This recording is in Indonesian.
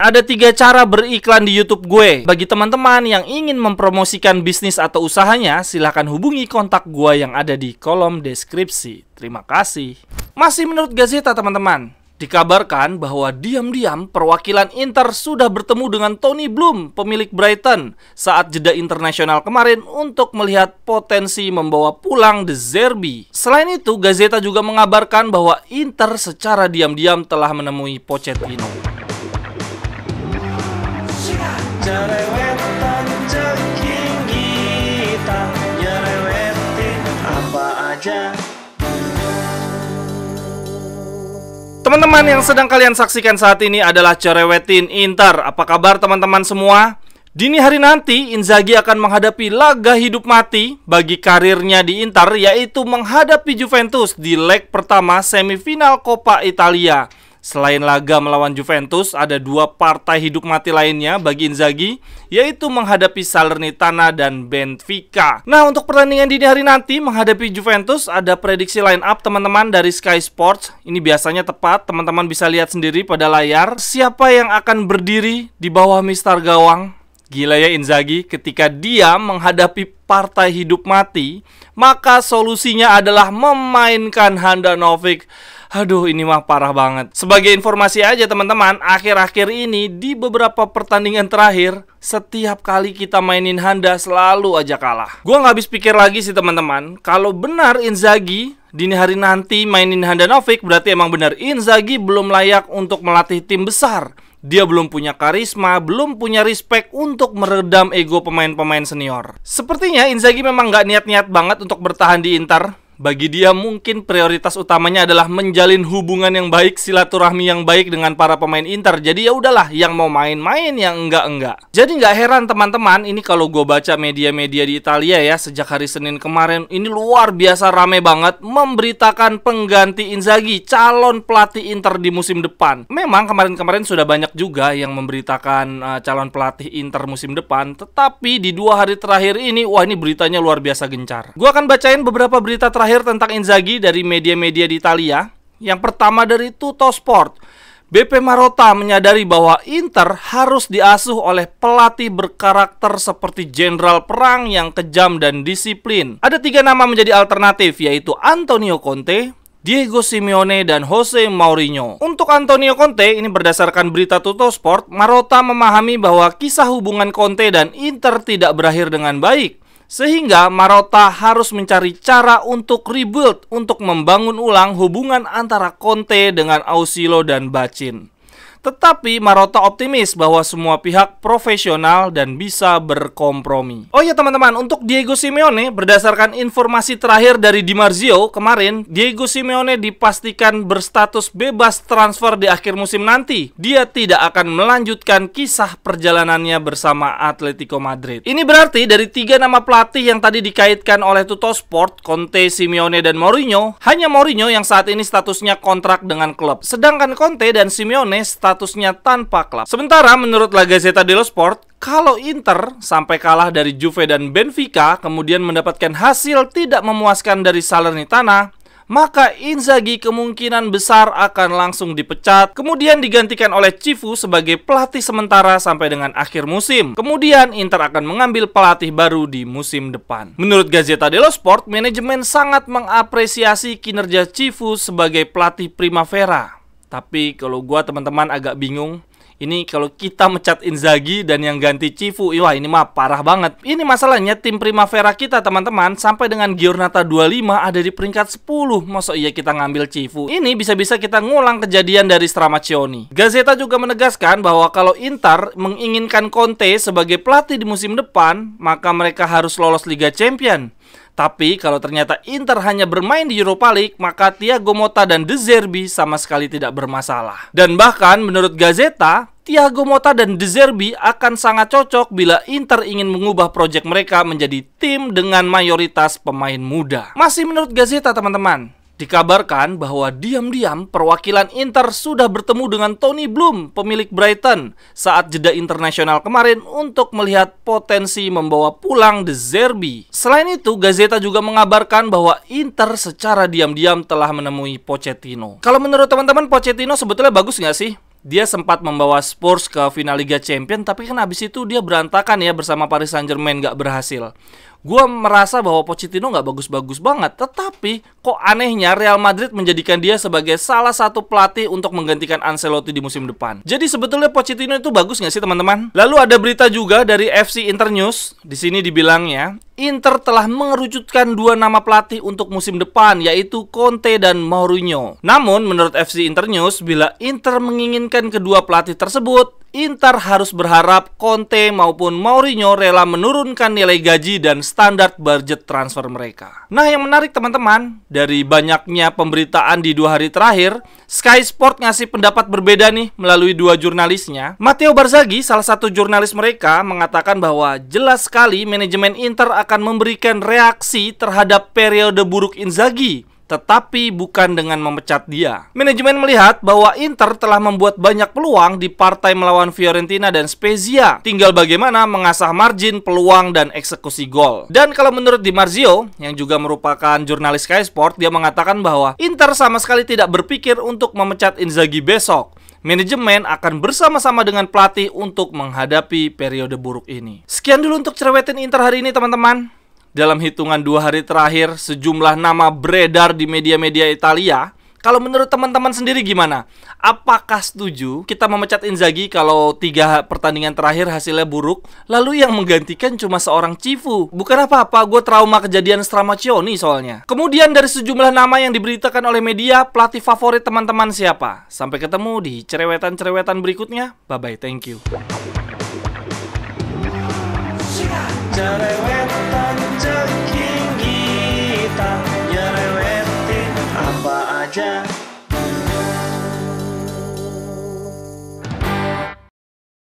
Ada 3 cara beriklan di YouTube gue. Bagi teman-teman yang ingin mempromosikan bisnis atau usahanya, silahkan hubungi kontak gue yang ada di kolom deskripsi. Terima kasih. Masih menurut Gazeta, teman-teman, dikabarkan bahwa diam-diam perwakilan Inter sudah bertemu dengan Tony Bloom, pemilik Brighton, saat jeda internasional kemarin untuk melihat potensi membawa pulang De Zerbi. Selain itu, Gazeta juga mengabarkan bahwa Inter secara diam-diam telah menemui Pochettino. Jerewetan ceking kita, nyerewetin apa aja. Teman-teman yang sedang kalian saksikan saat ini adalah Cerewetin Inter. Apa kabar teman-teman semua? Dini hari nanti Inzaghi akan menghadapi laga hidup mati bagi karirnya di Inter, yaitu menghadapi Juventus di leg pertama semifinal Coppa Italia. Selain laga melawan Juventus, ada 2 partai hidup mati lainnya bagi Inzaghi, yaitu menghadapi Salernitana dan Benfica. Nah, untuk pertandingan dini hari nanti menghadapi Juventus, ada prediksi line up teman-teman dari Sky Sports. Ini biasanya tepat, teman-teman bisa lihat sendiri pada layar siapa yang akan berdiri di bawah mistar gawang. Gila ya Inzaghi, ketika dia menghadapi partai hidup mati, maka solusinya adalah memainkan Handanovic. Aduh, ini mah parah banget. Sebagai informasi aja teman-teman, akhir-akhir ini di beberapa pertandingan terakhir, setiap kali kita mainin Handa selalu aja kalah. Gua nggak habis pikir lagi sih teman-teman, kalau benar Inzaghi dini hari nanti mainin Handanovic, berarti emang benar Inzaghi belum layak untuk melatih tim besar. Dia belum punya karisma, belum punya respect untuk meredam ego pemain-pemain senior. Sepertinya Inzaghi memang nggak niat-niat banget untuk bertahan di Inter. Bagi dia mungkin prioritas utamanya adalah menjalin hubungan yang baik, silaturahmi yang baik dengan para pemain Inter. Jadi ya udahlah, yang mau main-main, yang enggak. Jadi nggak heran teman-teman, ini kalau gue baca media-media di Italia ya, sejak hari Senin kemarin, ini luar biasa rame banget memberitakan pengganti Inzaghi, calon pelatih Inter di musim depan. Memang kemarin-kemarin sudah banyak juga yang memberitakan calon pelatih Inter musim depan, tetapi di 2 hari terakhir ini, wah ini beritanya luar biasa gencar. Gue akan bacain beberapa berita terakhir tentang Inzaghi dari media-media di Italia. Yang pertama dari Tuttosport. BP Marotta menyadari bahwa Inter harus diasuh oleh pelatih berkarakter seperti jenderal perang yang kejam dan disiplin. Ada 3 nama menjadi alternatif, yaitu Antonio Conte, Diego Simeone, dan Jose Mourinho. Untuk Antonio Conte, ini berdasarkan berita Tuttosport, Marotta memahami bahwa kisah hubungan Conte dan Inter tidak berakhir dengan baik. Sehingga Marotta harus mencari cara untuk rebuild, untuk membangun ulang hubungan antara Conte dengan Ausilo dan Bacin. Tetapi Marotta optimis bahwa semua pihak profesional dan bisa berkompromi. Oh ya teman-teman, untuk Diego Simeone, berdasarkan informasi terakhir dari Di Marzio kemarin, Diego Simeone dipastikan berstatus bebas transfer di akhir musim nanti. Dia tidak akan melanjutkan kisah perjalanannya bersama Atletico Madrid. Ini berarti dari 3 nama pelatih yang tadi dikaitkan oleh Tuttosport, Conte, Simeone, dan Mourinho, hanya Mourinho yang saat ini statusnya kontrak dengan klub. Sedangkan Conte dan Simeone statusnya tanpa klub. Sementara menurut La Gazzetta dello Sport, kalau Inter sampai kalah dari Juve dan Benfica, kemudian mendapatkan hasil tidak memuaskan dari Salernitana, maka Inzaghi kemungkinan besar akan langsung dipecat, kemudian digantikan oleh Cifu sebagai pelatih sementara sampai dengan akhir musim. Kemudian Inter akan mengambil pelatih baru di musim depan. Menurut Gazzetta dello Sport, manajemen sangat mengapresiasi kinerja Cifu sebagai pelatih Primavera. Tapi kalau gua teman-teman agak bingung. Ini kalau kita mecat Inzaghi dan yang ganti Cifu, wah ini mah parah banget. Ini masalahnya tim Primavera kita teman-teman sampai dengan Giornata 25 ada di peringkat 10. Masa iya kita ngambil Cifu? Ini bisa-bisa kita ngulang kejadian dari Stramaccioni. Gazzetta juga menegaskan bahwa kalau Inter menginginkan Conte sebagai pelatih di musim depan, maka mereka harus lolos Liga Champion. Tapi kalau ternyata Inter hanya bermain di Europa League, maka Thiago Motta dan De Zerbi sama sekali tidak bermasalah. Dan bahkan menurut Gazzetta, Thiago Motta dan De Zerbi akan sangat cocok bila Inter ingin mengubah proyek mereka menjadi tim dengan mayoritas pemain muda. Masih menurut Gazzetta teman-teman, dikabarkan bahwa diam-diam perwakilan Inter sudah bertemu dengan Tony Bloom, pemilik Brighton, saat jeda internasional kemarin untuk melihat potensi membawa pulang De Zerbi. Selain itu, Gazzetta juga mengabarkan bahwa Inter secara diam-diam telah menemui Pochettino. Kalau menurut teman-teman, Pochettino sebetulnya bagus nggak sih? dia sempat membawa Spurs ke final Liga Champions, tapi kan habis itu dia berantakan ya bersama Paris Saint-Germain, gak berhasil. Gue merasa bahwa Pochettino gak bagus-bagus banget, tetapi kok anehnya Real Madrid menjadikan dia sebagai salah satu pelatih untuk menggantikan Ancelotti di musim depan. Jadi sebetulnya Pochettino itu bagus gak sih teman-teman? Lalu ada berita juga dari FC Internews. Di sini dibilangnya Inter telah mengerucutkan 2 nama pelatih untuk musim depan, yaitu Conte dan Mourinho. Namun menurut FC Internews, bila Inter menginginkan kedua pelatih tersebut, Inter harus berharap Conte maupun Mourinho rela menurunkan nilai gaji dan standar budget transfer mereka. Nah, yang menarik teman-teman, dari banyaknya pemberitaan di 2 hari terakhir, Sky Sport ngasih pendapat berbeda nih melalui 2 jurnalisnya. Matteo Barzaghi, salah satu jurnalis mereka, mengatakan bahwa jelas sekali manajemen Inter akan memberikan reaksi terhadap periode buruk Inzaghi, tetapi bukan dengan memecat dia. Manajemen melihat bahwa Inter telah membuat banyak peluang di partai melawan Fiorentina dan Spezia. Tinggal bagaimana mengasah margin, peluang, dan eksekusi gol. Dan kalau menurut Di Marzio, yang juga merupakan jurnalis Sky Sport, dia mengatakan bahwa Inter sama sekali tidak berpikir untuk memecat Inzaghi besok. Manajemen akan bersama-sama dengan pelatih untuk menghadapi periode buruk ini. Sekian dulu untuk cerewetin Inter hari ini teman-teman. Dalam hitungan 2 hari terakhir, sejumlah nama beredar di media-media Italia. Kalau menurut teman-teman sendiri gimana? Apakah setuju kita memecat Inzaghi kalau 3 pertandingan terakhir hasilnya buruk? Lalu yang menggantikan cuma seorang Cifu. Bukan apa-apa, gue trauma kejadian Stramaccioni soalnya. Kemudian dari sejumlah nama yang diberitakan oleh media, pelatih favorit teman-teman siapa? Sampai ketemu di cerewetan-cerewetan berikutnya. Bye-bye, thank you. Cerewetan ceking kita nyerewetin apa aja.